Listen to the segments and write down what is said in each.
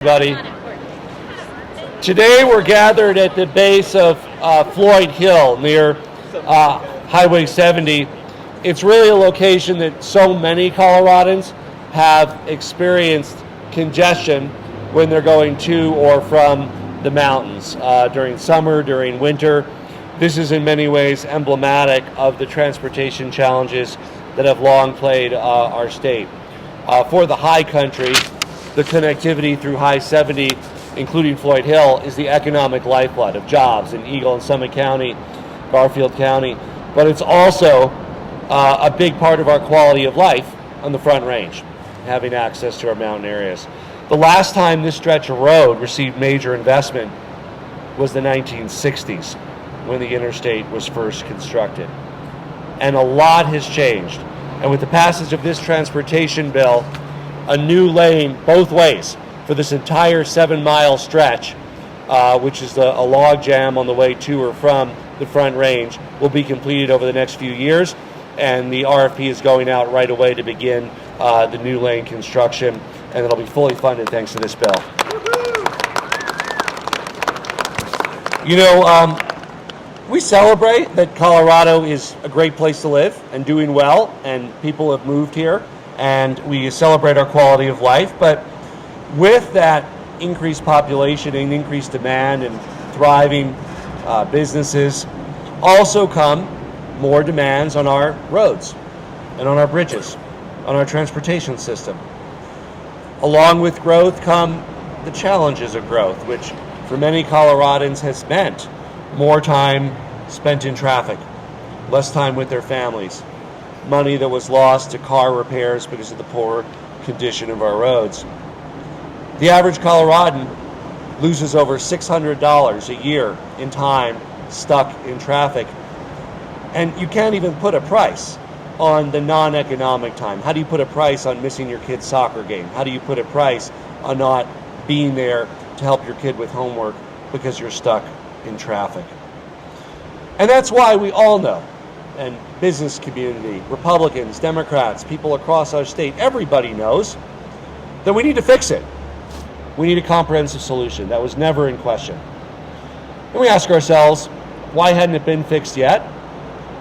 Buddy. Today we're gathered at the base of Floyd Hill near Highway 70. It's really a location that so many Coloradans have experienced congestion when they're going to or from the mountains during summer, during winter. This is in many ways emblematic of the transportation challenges that have long plagued our state. For the high country, the connectivity through High 70, including Floyd Hill, is the economic lifeblood of jobs in Eagle and Summit County, Garfield County, but it's also a big part of our quality of life on the Front Range, having access to our mountain areas. The last time this stretch of road received major investment was the 1960s, when the interstate was first constructed. And a lot has changed. And with the passage of this transportation bill, a new lane both ways for this entire 7-mile stretch, which is a log jam on the way to or from the Front Range, will be completed over the next few years. And the RFP is going out right away to begin the new lane construction, and it'll be fully funded thanks to this bill. You know, we celebrate that Colorado is a great place to live and doing well, and people have moved here, and we celebrate our quality of life. But with that increased population and increased demand and thriving businesses, also come more demands on our roads and on our bridges, on our transportation system. Along with growth come the challenges of growth, which for many Coloradans has meant more time spent in traffic, less time with their families, money that was lost to car repairs because of the poor condition of our roads. The average Coloradan loses over $600 a year in time stuck in traffic. And you can't even put a price on the non-economic time. How do you put a price on missing your kid's soccer game? How do you put a price on not being there to help your kid with homework because you're stuck in traffic? And that's why we all know, and business community, Republicans, Democrats, people across our state, everybody knows that we need to fix it. We need a comprehensive solution. That was never in question. And we ask ourselves, why hadn't it been fixed yet?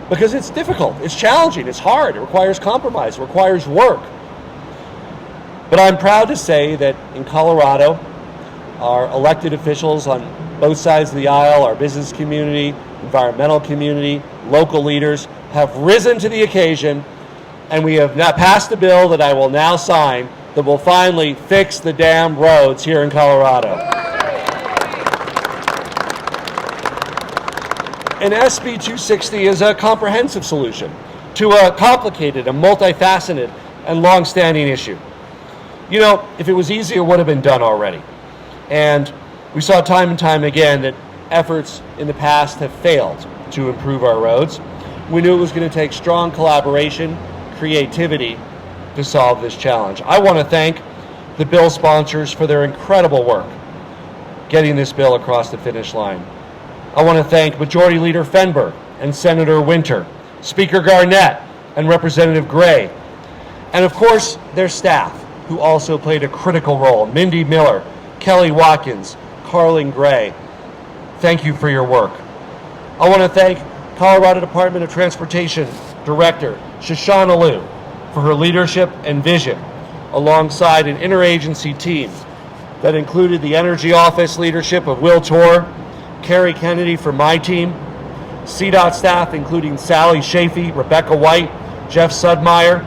Because it's difficult, it's challenging, it's hard, it requires compromise, it requires work. But I'm proud to say that in Colorado, our elected officials on both sides of the aisle, our business community, environmental community, local leaders have risen to the occasion, and we have now passed a bill that I will now sign that will finally fix the damn roads here in Colorado. And SB 260 is a comprehensive solution to a complicated and multifaceted and long-standing issue. You know, if it was easy, it would have been done already. And we saw time and time again that efforts in the past have failed to improve our roads. We knew it was going to take strong collaboration, creativity to solve this challenge. I want to thank the bill sponsors for their incredible work getting this bill across the finish line. I want to thank Majority Leader Fenberg and Senator Winter, Speaker Garnett and Representative Gray, and of course their staff, who also played a critical role, Mindy Miller, Kelly Watkins, Carlin Gray. Thank you for your work. I want to thank Colorado Department of Transportation Director Shoshana Liu for her leadership and vision, alongside an interagency team that included the Energy Office leadership of Will Torr, Carrie Kennedy from my team, CDOT staff including Sally Chafee, Rebecca White, Jeff Sudmeyer,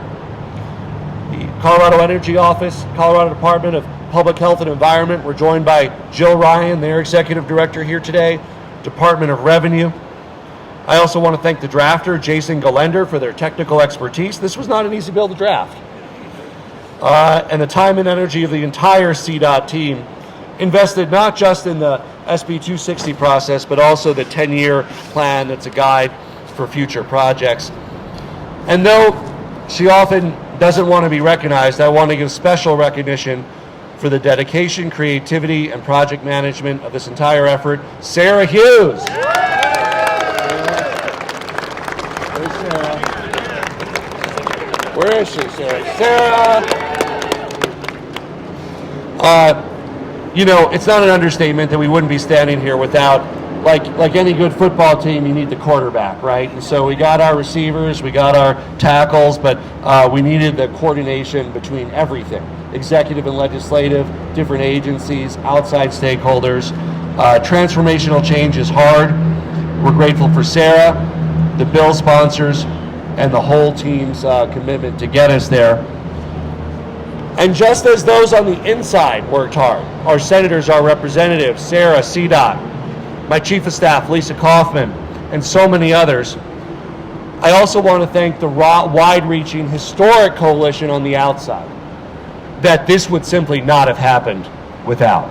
the Colorado Energy Office, Colorado Department of Public Health and Environment. We're joined by Jill Ryan, their executive director here today, Department of Revenue. I also want to thank the drafter, Jason Galender, for their technical expertise. This was not an easy bill to draft. And the time and energy of the entire CDOT team invested not just in the SB 260 process, but also the 10-year plan that's a guide for future projects. And though she often doesn't want to be recognized, I want to give special recognition for the dedication, creativity, and project management of this entire effort, Sarah Hughes. Where's Sarah? Where is she, Sarah? Sarah! You know, it's not an understatement that we wouldn't be standing here without, like any good football team, you need the quarterback, right? And so we got our receivers, we got our tackles, but we needed the coordination between everything, executive and legislative, different agencies, outside stakeholders. Transformational change is hard. We're grateful for Sarah, the bill sponsors, and the whole team's commitment to get us there. And just as those on the inside worked hard, our senators, our representatives, Sarah, CDOT, my chief of staff, Lisa Kaufman, and so many others, I also want to thank the wide-reaching, historic coalition on the outside that this would simply not have happened without.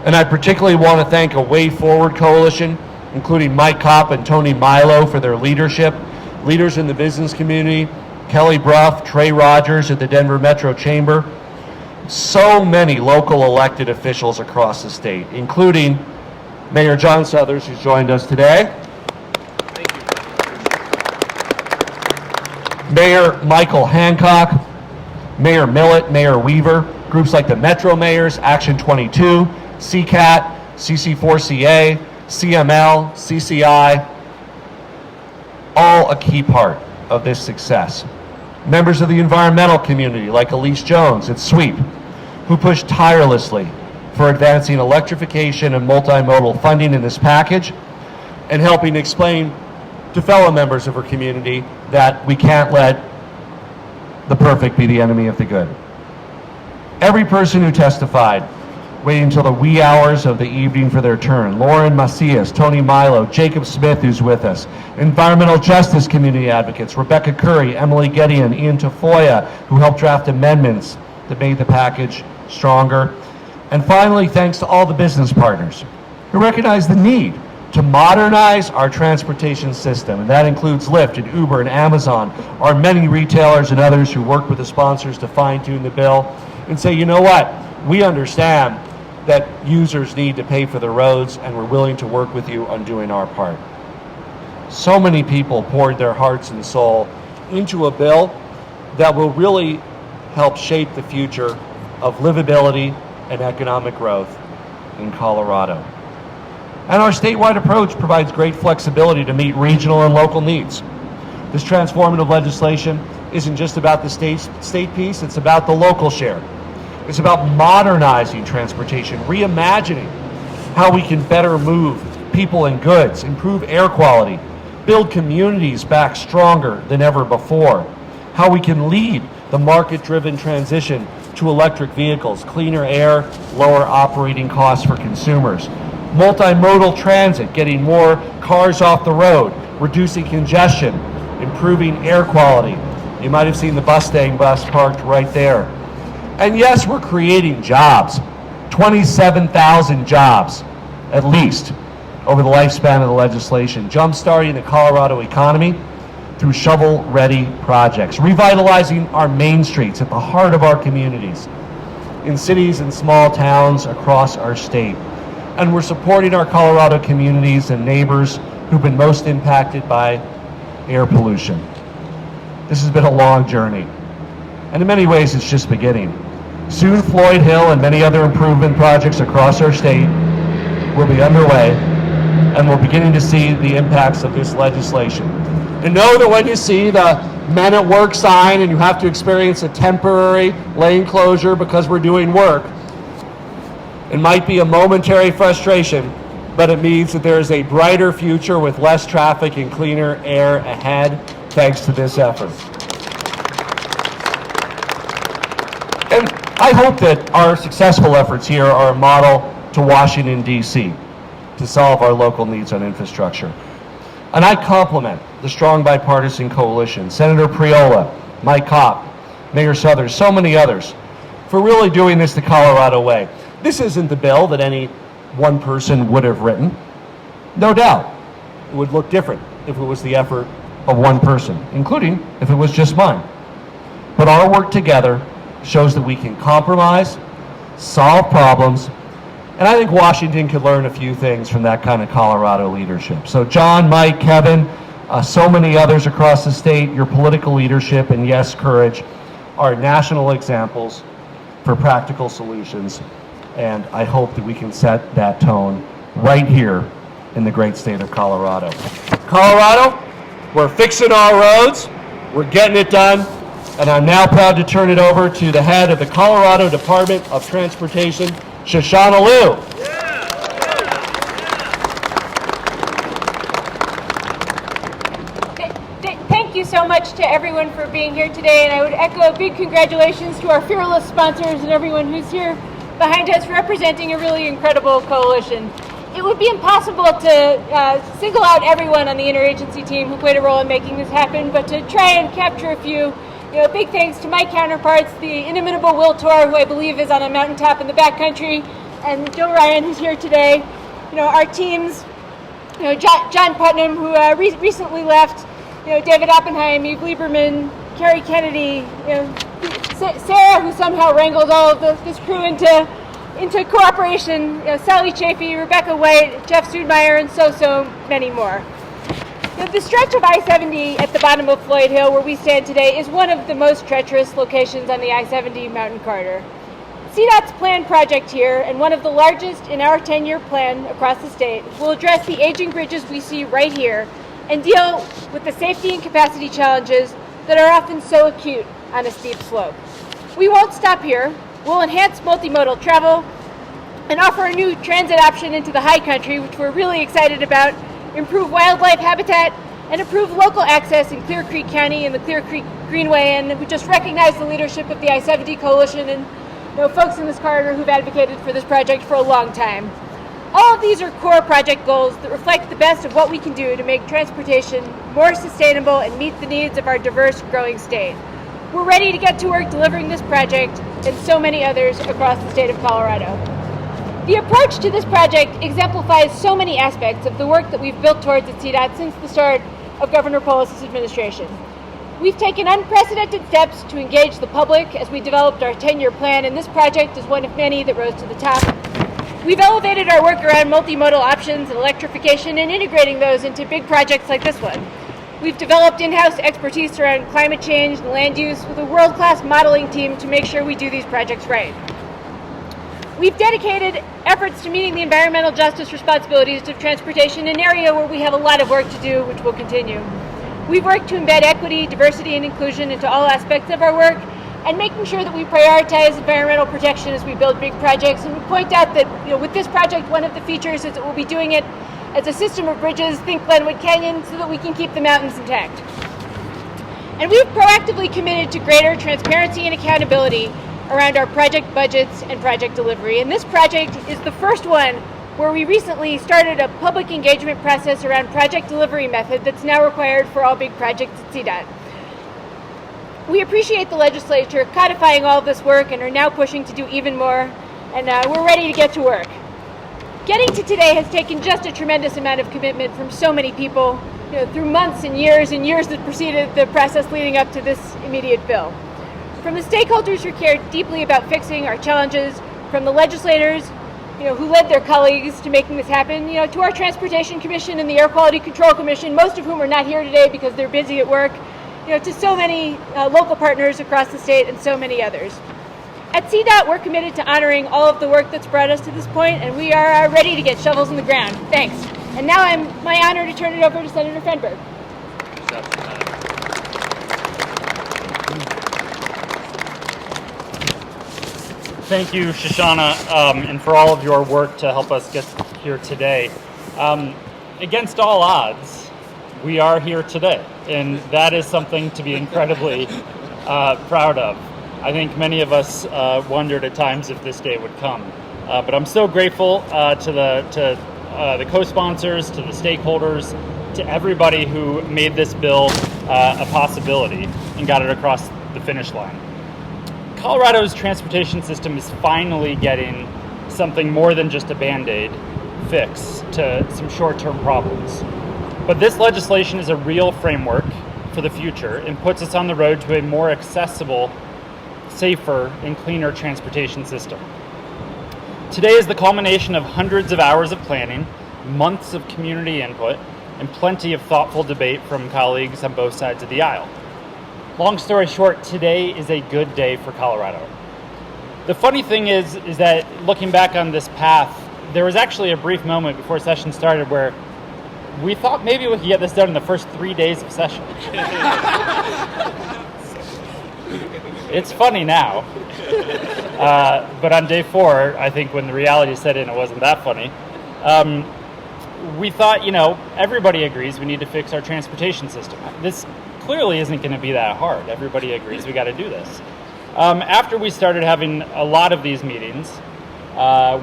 And I particularly want to thank a Way Forward coalition, including Mike Kopp and Tony Milo for their leadership, leaders in the business community, Kelly Bruff, Trey Rogers at the Denver Metro Chamber, so many local elected officials across the state, including Mayor John Suthers, who's joined us today. Thank you. Mayor Michael Hancock, Mayor Millett, Mayor Weaver, groups like the Metro Mayors, Action 22, CCAT, CC4CA, CML, CCI, all a key part of this success. Members of the environmental community like Elise Jones at SWEEP, who pushed tirelessly for advancing electrification and multimodal funding in this package, and helping explain to fellow members of her community that we can't let the perfect be the enemy of the good. Every person who testified, waiting until the wee hours of the evening for their turn. Lauren Macias, Tony Milo, Jacob Smith, who's with us. Environmental justice community advocates, Rebecca Curry, Emily Gideon, Ian Tafoya, who helped draft amendments that made the package stronger. And finally, thanks to all the business partners who recognize the need to modernize our transportation system. And that includes Lyft and Uber and Amazon, our many retailers and others who work with the sponsors to fine-tune the bill and say, you know what, we understand that users need to pay for the roads, and we're willing to work with you on doing our part. So many people poured their hearts and soul into a bill that will really help shape the future of livability and economic growth in Colorado. And our statewide approach provides great flexibility to meet regional and local needs. This transformative legislation isn't just about the state piece, it's about the local share. It's about modernizing transportation, reimagining how we can better move people and goods, improve air quality, build communities back stronger than ever before, how we can lead the market-driven transition to electric vehicles, cleaner air, lower operating costs for consumers, multimodal transit, getting more cars off the road, reducing congestion, improving air quality. You might have seen the Mustang bus parked right there. And yes, we're creating jobs, 27,000 jobs at least over the lifespan of the legislation, jumpstarting the Colorado economy through shovel-ready projects, revitalizing our main streets at the heart of our communities, in cities and small towns across our state. And we're supporting our Colorado communities and neighbors who've been most impacted by air pollution. This has been a long journey, and in many ways it's just beginning. Soon Floyd Hill and many other improvement projects across our state will be underway, and we're beginning to see the impacts of this legislation. And know that when you see the Men at Work sign and you have to experience a temporary lane closure because we're doing work, it might be a momentary frustration, but it means that there is a brighter future with less traffic and cleaner air ahead, thanks to this effort. And I hope that our successful efforts here are a model to Washington, D.C. to solve our local needs on infrastructure. And I compliment the strong bipartisan coalition, Senator Priola, Mike Kopp, Mayor Suthers, so many others, for really doing this the Colorado way. This isn't the bill that any one person would have written. No doubt, it would look different if it was the effort of one person, including if it was just mine. But our work together shows that we can compromise, solve problems, and I think Washington could learn a few things from that kind of Colorado leadership. So John, Mike, Kevin, so many others across the state, your political leadership and yes, courage are national examples for practical solutions. And I hope that we can set that tone right here in the great state of Colorado. Colorado, we're fixing our roads, we're getting it done, and I'm now proud to turn it over to the head of the Colorado Department of Transportation, Shoshana Liu. Thank you so much to everyone for being here today, and I would echo a big congratulations to our fearless sponsors and everyone who's here behind us representing a really incredible coalition. It would be impossible to single out everyone on the interagency team who played a role in making this happen, but to try and capture a few, big thanks to my counterparts, the inimitable Will Torr, who I believe is on a mountaintop in the backcountry, and Joe Ryan, who's here today. Our teams, John Putnam, who recently left, David Oppenheim, Eve Lieberman, Carrie Kennedy, Sarah, who somehow wrangled all of this crew into cooperation, Sally Chafee, Rebecca White, Jeff Sudmeyer, and so many more. The stretch of I-70 at the bottom of Floyd Hill, where we stand today, is one of the most treacherous locations on the I-70 mountain corridor. CDOT's planned project here, and one of the largest in our 10-year plan across the state, will address the aging bridges we see right here and deal with the safety and capacity challenges that are often so acute on a steep slope. We won't stop here. We'll enhance multimodal travel and offer a new transit option into the high country, which we're really excited about, improve wildlife habitat, and improve local access in Clear Creek County and the Clear Creek Greenway. And we just recognize the leadership of the I-70 Coalition and folks in this corridor who've advocated for this project for a long time. All of these are core project goals that reflect the best of what we can do to make transportation more sustainable and meet the needs of our diverse, growing state. We're ready to get to work delivering this project and so many others across the state of Colorado. The approach to this project exemplifies so many aspects of the work that we've built towards at CDOT since the start of Governor Polis' administration. We've taken unprecedented steps to engage the public as we developed our 10-year plan, and this project is one of many that rose to the top. We've elevated our work around multimodal options and electrification and integrating those into big projects like this one. We've developed in-house expertise around climate change and land use with a world-class modeling team to make sure we do these projects right. We've dedicated efforts to meeting the environmental justice responsibilities of transportation, an area where we have a lot of work to do, which will continue. We've worked to embed equity, diversity, and inclusion into all aspects of our work, and making sure that we prioritize environmental protection as we build big projects. And we point out that with this project, one of the features is that we'll be doing it as a system of bridges, think Glenwood Canyon, so that we can keep the mountains intact. And we've proactively committed to greater transparency and accountability around our project budgets and project delivery. And this project is the first one where we recently started a public engagement process around project delivery method that's now required for all big projects at CDOT. We appreciate the legislature codifying all of this work and are now pushing to do even more, and we're ready to get to work. Getting to today has taken just a tremendous amount of commitment from so many people, through months and years that preceded the process leading up to this immediate bill. From the stakeholders who cared deeply about fixing our challenges, from the legislators, who led their colleagues to making this happen, to our Transportation Commission and the Air Quality Control Commission, most of whom are not here today because they're busy at work, to so many local partners across the state and so many others. At CDOT, we're committed to honoring all of the work that's brought us to this point, and we are ready to get shovels in the ground. Thanks. And now I'm my honor to turn it over to Senator Fenberg. Thank you, Shoshana, and for all of your work to help us get here today. Against all odds, we are here today, and that is something to be incredibly proud of. I think many of us wondered at times if this day would come, but I'm so grateful to the co-sponsors, to the stakeholders, to everybody who made this bill a possibility and got it across the finish line. Colorado's transportation system is finally getting something more than just a Band-Aid fix to some short-term problems. But this legislation is a real framework for the future and puts us on the road to a more accessible, safer, and cleaner transportation system. Today is the culmination of hundreds of hours of planning, months of community input, and plenty of thoughtful debate from colleagues on both sides of the aisle. Long story short, today is a good day for Colorado. The funny thing is that looking back on this path, there was actually a brief moment before session started where we thought maybe we could get this done in the first 3 days of session. It's funny now. But on day 4, I think when the reality set in, it wasn't that funny. We thought, everybody agrees we need to fix our transportation system. This clearly isn't going to be that hard. Everybody agrees we got to do this. After we started having a lot of these meetings,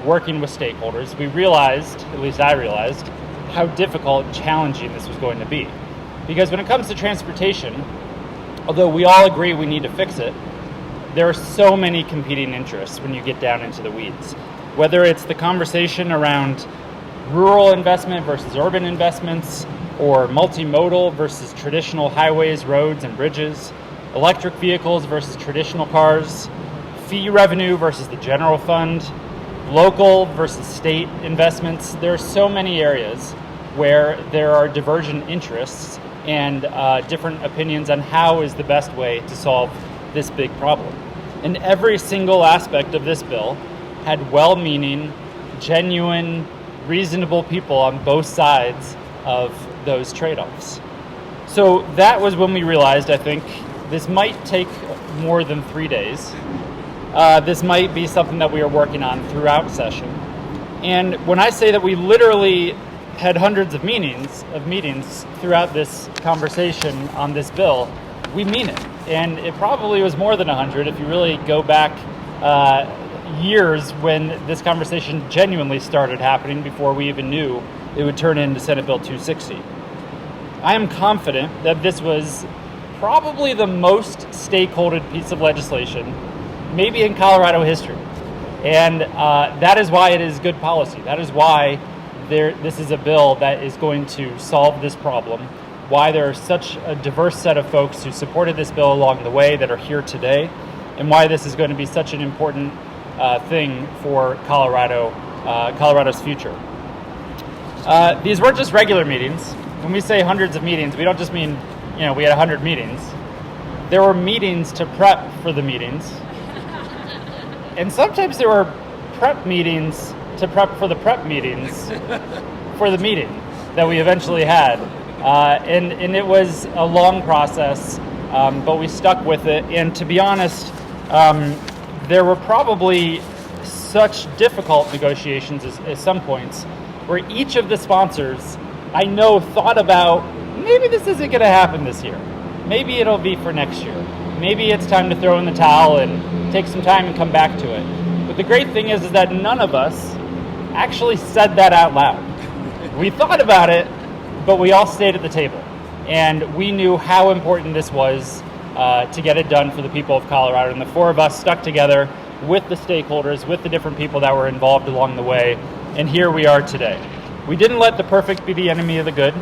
working with stakeholders, we realized, at least I realized, how difficult and challenging this was going to be. Because when it comes to transportation, although we all agree we need to fix it, there are so many competing interests when you get down into the weeds. Whether it's the conversation around rural investment versus urban investments, or multimodal versus traditional highways, roads, and bridges, electric vehicles versus traditional cars, fee revenue versus the general fund, local versus state investments. There are so many areas where there are divergent interests and different opinions on how is the best way to solve this big problem. And every single aspect of this bill had well-meaning, genuine, reasonable people on both sides of those trade-offs. So that was when we realized, I think, this might take more than 3 days. This might be something that we are working on throughout session. And when I say that we literally had hundreds of meetings throughout this conversation on this bill, we mean it. And it probably was more than 100 if you really go back years when this conversation genuinely started happening before we even knew it would turn into Senate Bill 260. I am confident that this was probably the most stakeholdered piece of legislation, maybe in Colorado history. And that is why it is good policy. That is why this is a bill that is going to solve this problem, why there are such a diverse set of folks who supported this bill along the way that are here today, and why this is going to be such an important thing for Colorado's future. These weren't just regular meetings. When we say hundreds of meetings, we don't just mean, we had 100 meetings. There were meetings to prep for the meetings. And sometimes there were prep meetings to prep for the prep meetings for the meeting that we eventually had. And it was a long process, but we stuck with it. And to be honest, there were probably such difficult negotiations at some points where each of the sponsors, I know, thought about, maybe this isn't going to happen this year. Maybe it'll be for next year. Maybe it's time to throw in the towel and take some time and come back to it. But the great thing is that none of us actually said that out loud. We thought about it, but we all stayed at the table. And we knew how important this was to get it done for the people of Colorado. And the 4 of us stuck together with the stakeholders, with the different people that were involved along the way. And here we are today. We didn't let the perfect be the enemy of the good.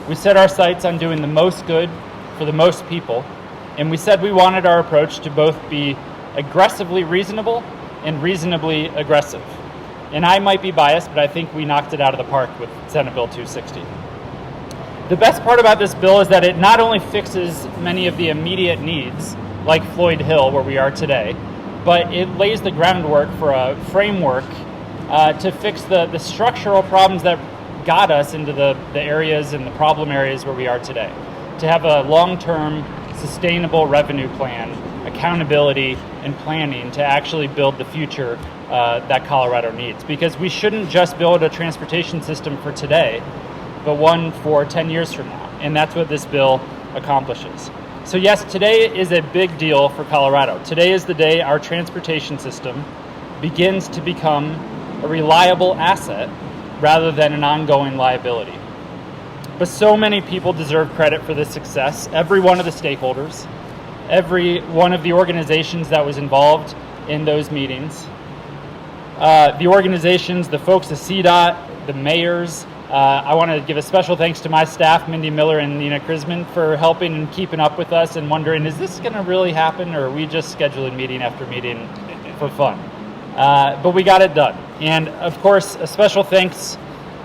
We set our sights on doing the most good for the most people. And we said we wanted our approach to both be aggressively reasonable and reasonably aggressive. And I might be biased, but I think we knocked it out of the park with Senate Bill 260. The best part about this bill is that it not only fixes many of the immediate needs, like Floyd Hill, where we are today, but it lays the groundwork for a framework to fix the structural problems that got us into the areas and the problem areas where we are today. To have a long-term, sustainable revenue plan, accountability, and planning to actually build the future that Colorado needs. Because we shouldn't just build a transportation system for today, but one for 10 years from now. And that's what this bill accomplishes. So yes, today is a big deal for Colorado. Today is the day our transportation system begins to become a reliable asset rather than an ongoing liability. But so many people deserve credit for this success. Every one of the stakeholders, every one of the organizations that was involved in those meetings, the organizations, the folks at CDOT, the mayors. I want to give a special thanks to my staff, Mindy Miller and Nina Krisman, for helping and keeping up with us and wondering, is this going to really happen, or are we just scheduling meeting after meeting for fun? But we got it done. And of course, a special thanks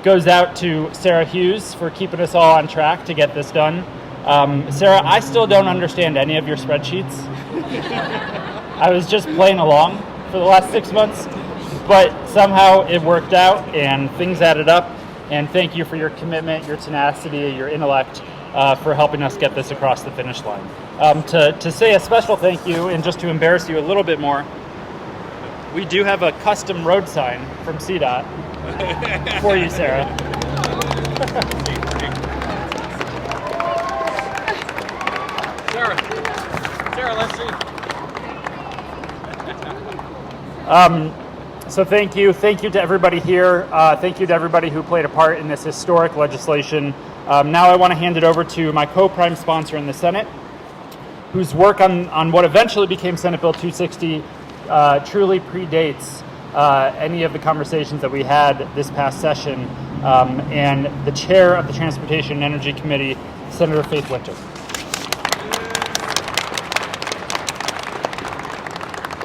goes out to Sarah Hughes for keeping us all on track to get this done. Sarah, I still don't understand any of your spreadsheets. I was just playing along for the last 6 months, but somehow it worked out and things added up. And thank you for your commitment, your tenacity, your intellect for helping us get this across the finish line. To say a special thank you, and just to embarrass you a little bit more, we do have a custom road sign from CDOT for you, Sarah. Sarah, let's see. So thank you to everybody here. Thank you to everybody who played a part in this historic legislation. Now I want to hand it over to my co-prime sponsor in the Senate, whose work on what eventually became Senate Bill 260 truly predates any of the conversations that we had this past session, and the chair of the Transportation and Energy Committee, Senator Faith Winter.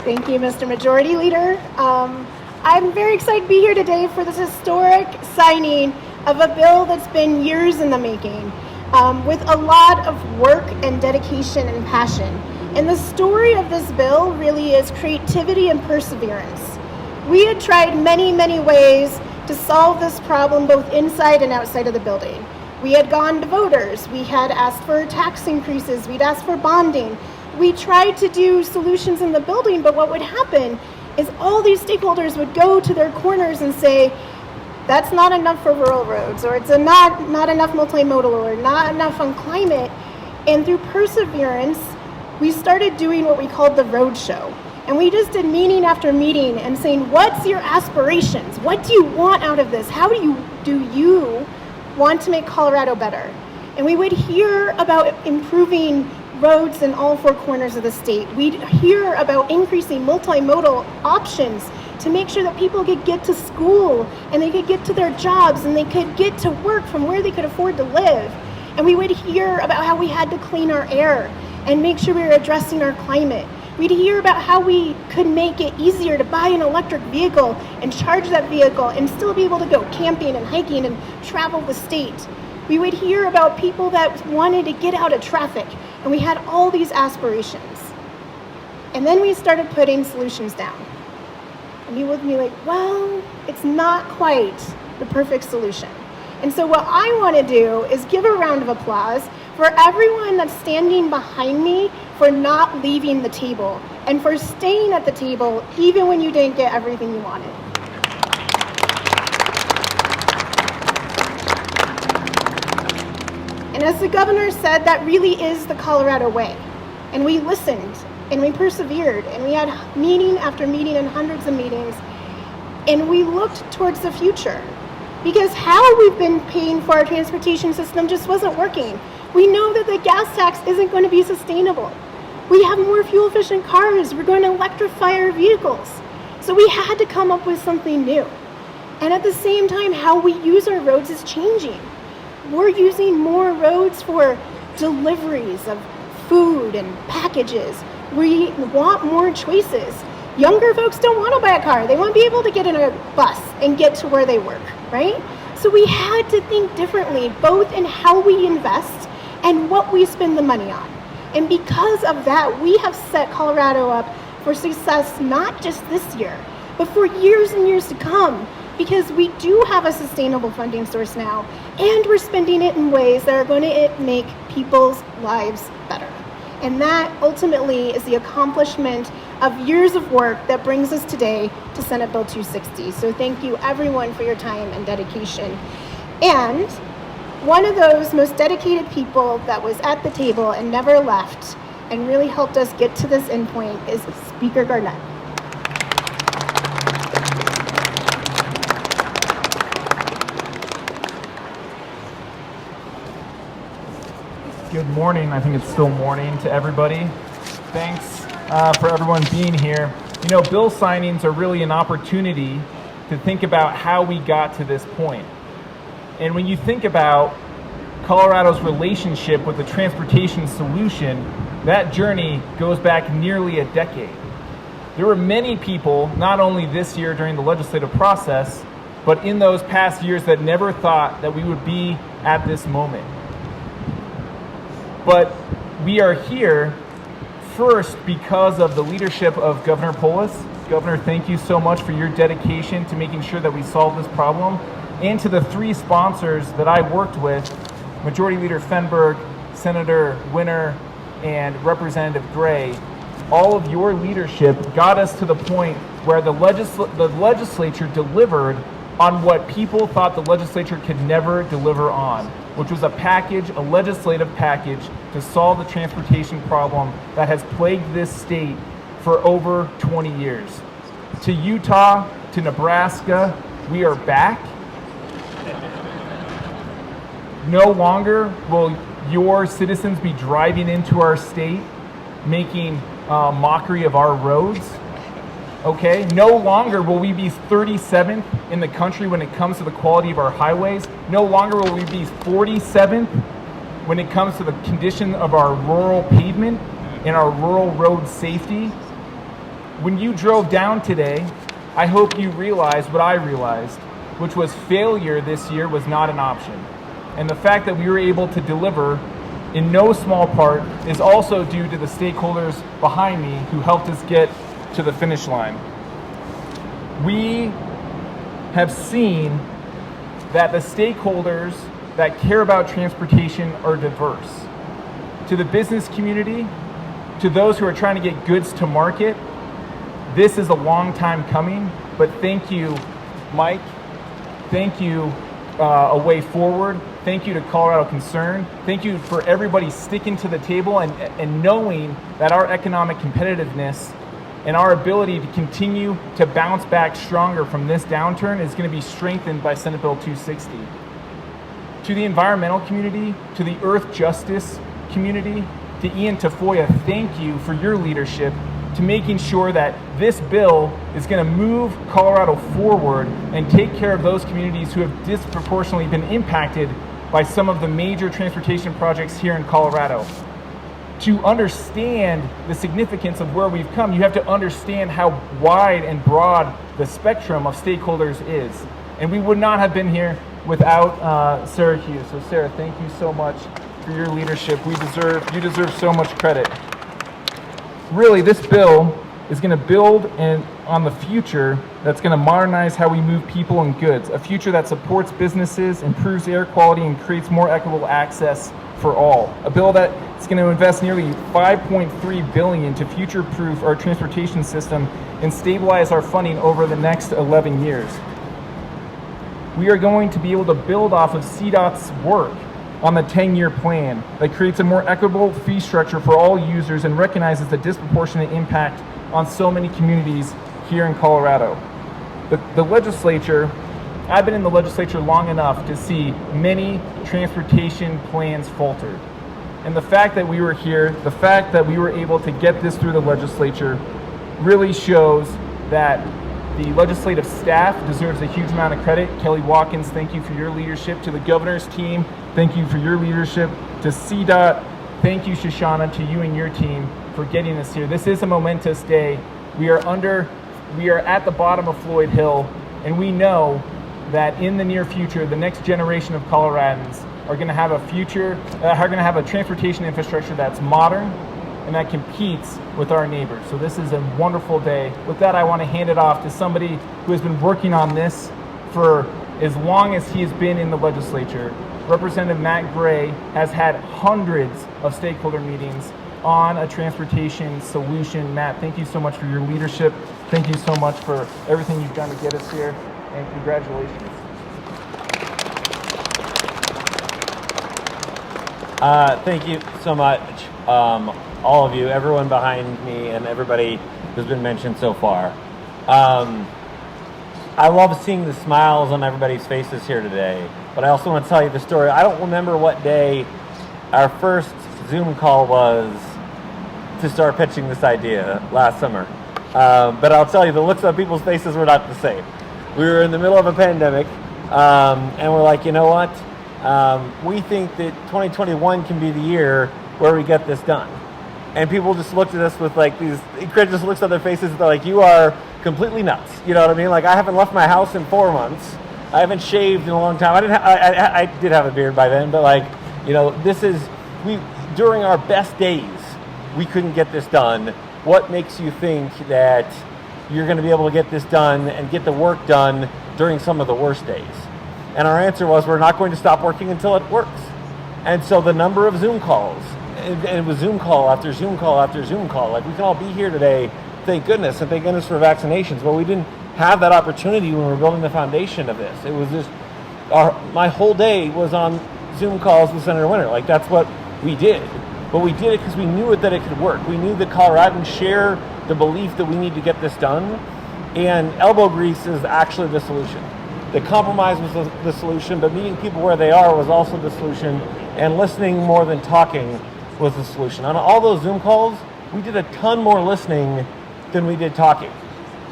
Thank you, Mr. Majority Leader. I'm very excited to be here today for this historic signing of a bill that's been years in the making, with a lot of work and dedication and passion. And the story of this bill really is creativity and perseverance. We had tried many, many ways to solve this problem both inside and outside of the building. We had gone to voters, we had asked for tax increases, we'd asked for bonding. We tried to do solutions in the building, but what would happen is all these stakeholders would go to their corners and say, that's not enough for rural roads, or it's not enough multimodal, or not enough on climate. And through perseverance, we started doing what we called the road show. And we just did meeting after meeting and saying, what's your aspirations? What do you want out of this? How do you want to make Colorado better? And we would hear about improving roads in all four corners of the state. We'd hear about increasing multimodal options to make sure that people could get to school and they could get to their jobs and they could get to work from where they could afford to live. And we would hear about how we had to clean our air and make sure we were addressing our climate. We'd hear about how we could make it easier to buy an electric vehicle and charge that vehicle and still be able to go camping and hiking and travel the state. We would hear about people that wanted to get out of traffic, and we had all these aspirations. And then we started putting solutions down. And you would be like, well, it's not quite the perfect solution. And so what I want to do is give a round of applause for everyone that's standing behind me for not leaving the table and for staying at the table even when you didn't get everything you wanted. And as the governor said, that really is the Colorado way. And we listened, and we persevered, and we had meeting after meeting and hundreds of meetings, and we looked towards the future. Because how we've been paying for our transportation system just wasn't working. We know that the gas tax isn't going to be sustainable. We have more fuel-efficient cars. We're going to electrify our vehicles. So we had to come up with something new. And at the same time, how we use our roads is changing. We're using more roads for deliveries of food and packages. We want more choices. Younger folks don't want to buy a car. They want to be able to get in a bus and get to where they work, right? So we had to think differently, both in how we invest and what we spend the money on. And because of that, we have set Colorado up for success, not just this year, but for years and years to come. Because we do have a sustainable funding source now, and we're spending it in ways that are going to make people's lives better. And that ultimately is the accomplishment of years of work that brings us today to Senate Bill 260. So thank you everyone for your time and dedication. And one of those most dedicated people that was at the table and never left and really helped us get to this endpoint is Speaker Garnett. Good morning. I think it's still morning to everybody. Thanks for everyone being here. You know, bill signings are really an opportunity to think about how we got to this point. And when you think about Colorado's relationship with the transportation solution, that journey goes back nearly a decade. There were many people, not only this year during the legislative process, but in those past years that never thought that we would be at this moment. But we are here first because of the leadership of Governor Polis Governor, thank you so much for your dedication to making sure that we solve this problem. And to the three sponsors that I worked with, Majority Leader Fenberg, Senator Winter, and Representative Gray, all of your leadership got us to the point where the legislature delivered on what people thought the legislature could never deliver on, which was a legislative package to solve the transportation problem that has plagued this state for over 20 years. To Utah, to Nebraska, we are back. No longer will your citizens be driving into our state making mockery of our roads. Okay, no longer will we be 37th in the country when it comes to the quality of our highways. No longer will we be 47th when it comes to the condition of our rural pavement and our rural road safety. When you drove down today, I hope you realized what I realized, which was failure this year was not an option. And the fact that we were able to deliver in no small part is also due to the stakeholders behind me who helped us get to the finish line. We have seen that the stakeholders that care about transportation are diverse. To the business community, to those who are trying to get goods to market, this is a long time coming, but thank you, Mike. Thank you, A Way Forward. Thank you to Colorado Concern. Thank you for everybody sticking to the table and knowing that our economic competitiveness and our ability to continue to bounce back stronger from this downturn is going to be strengthened by Senate Bill 260. To the environmental community, to the earth justice community, to Ian Tafoya, thank you for your leadership to making sure that this bill is going to move Colorado forward and take care of those communities who have disproportionately been impacted by some of the major transportation projects here in Colorado. To understand the significance of where we've come, you have to understand how wide and broad the spectrum of stakeholders is. And we would not have been here without Sarah Hughes. So Sarah, thank you so much for your leadership. You deserve so much credit. Really, this bill is going to build on the future that's going to modernize how we move people and goods, a future that supports businesses, improves air quality, and creates more equitable access for all. A bill that's going to invest nearly $5.3 billion to future-proof our transportation system and stabilize our funding over the next 11 years. We are going to be able to build off of CDOT's work on the 10-year plan that creates a more equitable fee structure for all users and recognizes the disproportionate impact on so many communities here in Colorado. The legislature, I've been in the legislature long enough to see many transportation plans falter. And the fact that we were here, the fact that we were able to get this through the legislature really shows that the legislative staff deserves a huge amount of credit. Kelly Watkins, thank you for your leadership. To the governor's team, thank you for your leadership. To CDOT, thank you, Shoshana, to you and your team for getting us here. This is a momentous day. We are at the bottom of Floyd Hill, and we know that in the near future, the next generation of Coloradans are going to have a transportation infrastructure that's modern and that competes with our neighbors. So this is a wonderful day. With that, I want to hand it off to somebody who has been working on this for as long as he has been in the legislature. Representative Matt Gray has had hundreds of stakeholder meetings on a transportation solution. Matt, thank you so much for your leadership. Thank you so much for everything you've done to get us here, and congratulations. Thank you so much, all of you, everyone behind me, and everybody who's been mentioned so far. I love seeing the smiles on everybody's faces here today, but I also want to tell you the story. I don't remember what day our first Zoom call was to start pitching this idea last summer, but I'll tell you, the looks on people's faces were not the same. We were in the middle of a pandemic, and we're like, you know what? We think that 2021 can be the year where we get this done. And people just looked at us with like these incredulous looks on their faces. They're like, you are completely nuts. You know what I mean? Like, I haven't left my house in 4 months. I haven't shaved in a long time. I did have a beard by then, but like, you know, during our best days, we couldn't get this done. What makes you think that you're going to be able to get this done and get the work done during some of the worst days? And our answer was, we're not going to stop working until it works. And so the number of Zoom calls, and it was Zoom call after Zoom call after Zoom call. Like, we can all be here today, thank goodness, and thank goodness for vaccinations, but we didn't have that opportunity when we were building the foundation of this. It was just, my whole day was on Zoom calls with Senator Winter. Like, that's what we did. But we did it because we knew that it could work. We knew that Coloradans share the belief that we need to get this done, and elbow grease is actually the solution. The compromise was the solution, but meeting people where they are was also the solution, and listening more than talking was the solution. On all those Zoom calls, we did a ton more listening than we did talking.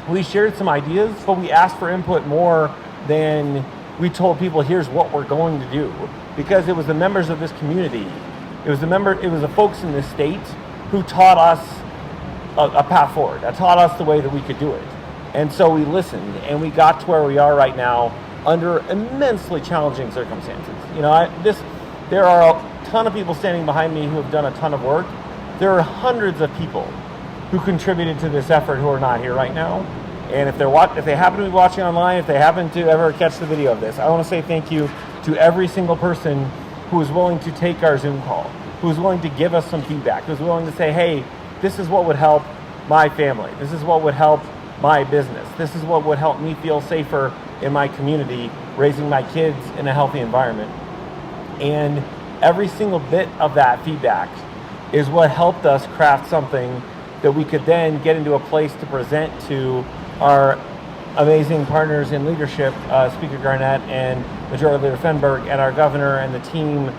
We shared some ideas, but we asked for input more than we told people, here's what we're going to do, because it was the members of this community, it was the folks in this state who taught us a path forward, that taught us the way that we could do it. And so we listened, and we got to where we are right now under immensely challenging circumstances. You know, there are a ton of people standing behind me who have done a ton of work. There are hundreds of people who contributed to this effort who are not here right now. And if they happen to be watching online, if they happen to ever catch the video of this, I want to say thank you to every single person who was willing to take our Zoom call, who was willing to give us some feedback, who was willing to say, hey, this is what would help my family. This is what would help my business. This is what would help me feel safer in my community, raising my kids in a healthy environment. And every single bit of that feedback is what helped us craft something that we could then get into a place to present to our amazing partners in leadership, Speaker Garnett and Majority Leader Fenberg, and our governor and the team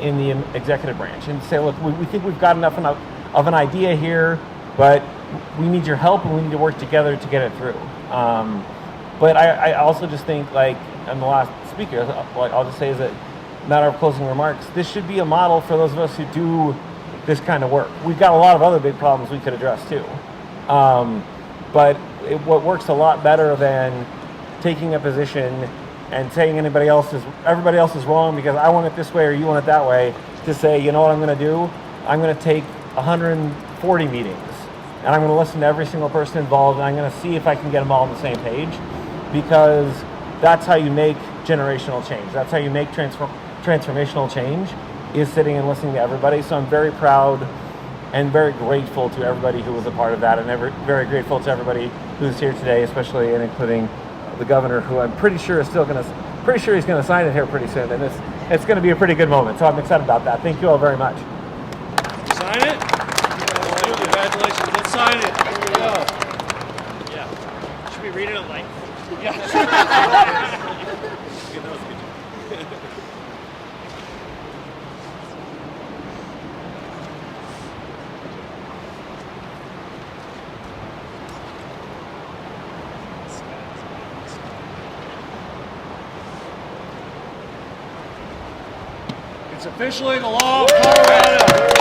in the executive branch, and say, look, we think we've got enough of an idea here, but we need your help and we need to work together to get it through. But I also just think, like, I'm the last speaker, like, I'll just say as a matter of closing remarks, this should be a model for those of us who do this kind of work. We've got a lot of other big problems we could address too. But what works a lot better than taking a position and saying everybody else is wrong because I want it this way or you want it that way, to say, you know what I'm going to do? I'm going to take 140 meetings and I'm going to listen to every single person involved, and I'm going to see if I can get them all on the same page, because that's how you make generational change. That's how you make transformational change, is sitting and listening to everybody. So I'm very proud and very grateful to everybody who was a part of that, and very grateful to everybody who's here today, especially and including the governor, who I'm pretty sure is he's going to sign it here pretty soon, and it's going to be a pretty good moment. So I'm excited about that. Thank you all very much. Sign it? Congratulations. Let's sign it. Here we go. Yeah. Should we read it at length? It's officially the law of Colorado.